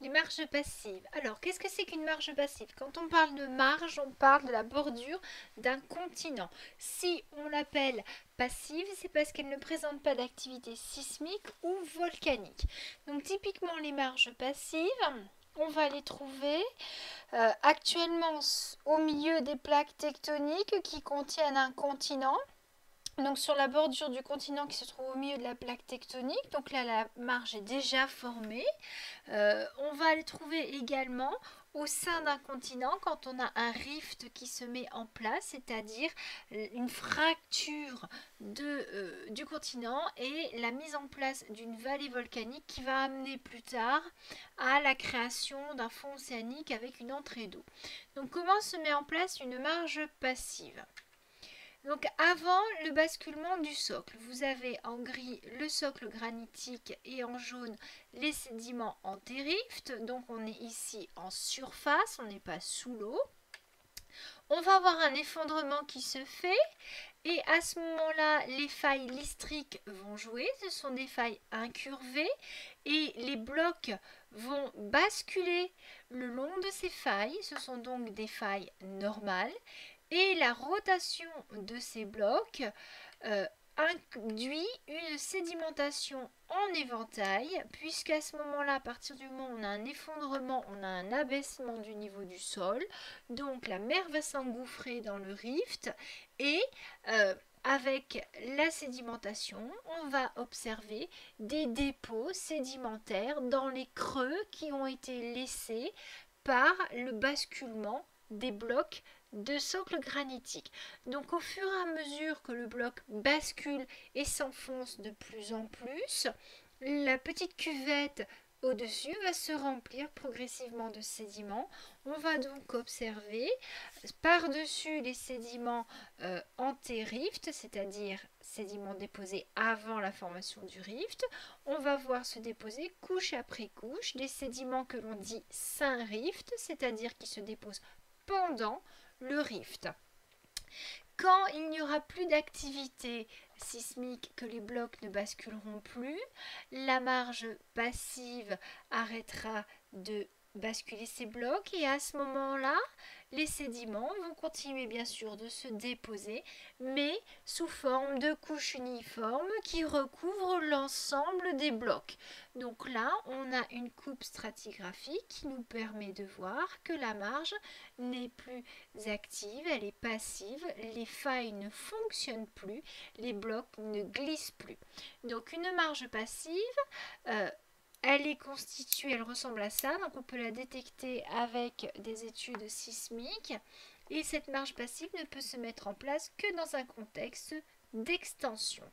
Les marges passives. Alors, qu'est-ce que c'est qu'une marge passive? Quand on parle de marge, on parle de la bordure d'un continent. Si on l'appelle passive, c'est parce qu'elle ne présente pas d'activité sismique ou volcanique. Donc, typiquement, les marges passives, on va les trouver actuellement au milieu des plaques tectoniques qui contiennent un continent. Donc sur la bordure du continent qui se trouve au milieu de la plaque tectonique, donc là la marge est déjà formée. On va les trouver également au sein d'un continent quand on a un rift qui se met en place, c'est-à-dire une fracture du continent et la mise en place d'une vallée volcanique qui va amener plus tard à la création d'un fond océanique avec une entrée d'eau. Donc comment se met en place une marge passive? Donc avant le basculement du socle, vous avez en gris le socle granitique et en jaune les sédiments antérift. Donc on est ici en surface, on n'est pas sous l'eau. On va avoir un effondrement qui se fait et à ce moment-là, les failles listriques vont jouer. Ce sont des failles incurvées et les blocs vont basculer le long de ces failles. Ce sont donc des failles normales. Et la rotation de ces blocs induit une sédimentation en éventail, puisqu'à ce moment-là, à partir du moment où on a un effondrement, on a un abaissement du niveau du sol, donc la mer va s'engouffrer dans le rift et avec la sédimentation, on va observer des dépôts sédimentaires dans les creux qui ont été laissés par le basculement des blocs de socle granitique. Donc au fur et à mesure que le bloc bascule et s'enfonce de plus en plus, la petite cuvette au-dessus va se remplir progressivement de sédiments. On va donc observer par-dessus les sédiments anté-rift, c'est-à-dire sédiments déposés avant la formation du rift, on va voir se déposer couche après couche des sédiments que l'on dit syn-rift, c'est-à-dire qui se déposent pendant le rift. Quand il n'y aura plus d'activité sismique, que les blocs ne basculeront plus, la marge passive arrêtera de basculer ces blocs et à ce moment-là, les sédiments vont continuer bien sûr de se déposer, mais sous forme de couches uniformes qui recouvrent l'ensemble des blocs. Donc là, on a une coupe stratigraphique qui nous permet de voir que la marge n'est plus active, elle est passive, les failles ne fonctionnent plus, les blocs ne glissent plus. Donc une marge passive, elle est constituée, elle ressemble à ça, donc on peut la détecter avec des études sismiques. Et cette marge passive ne peut se mettre en place que dans un contexte d'extension.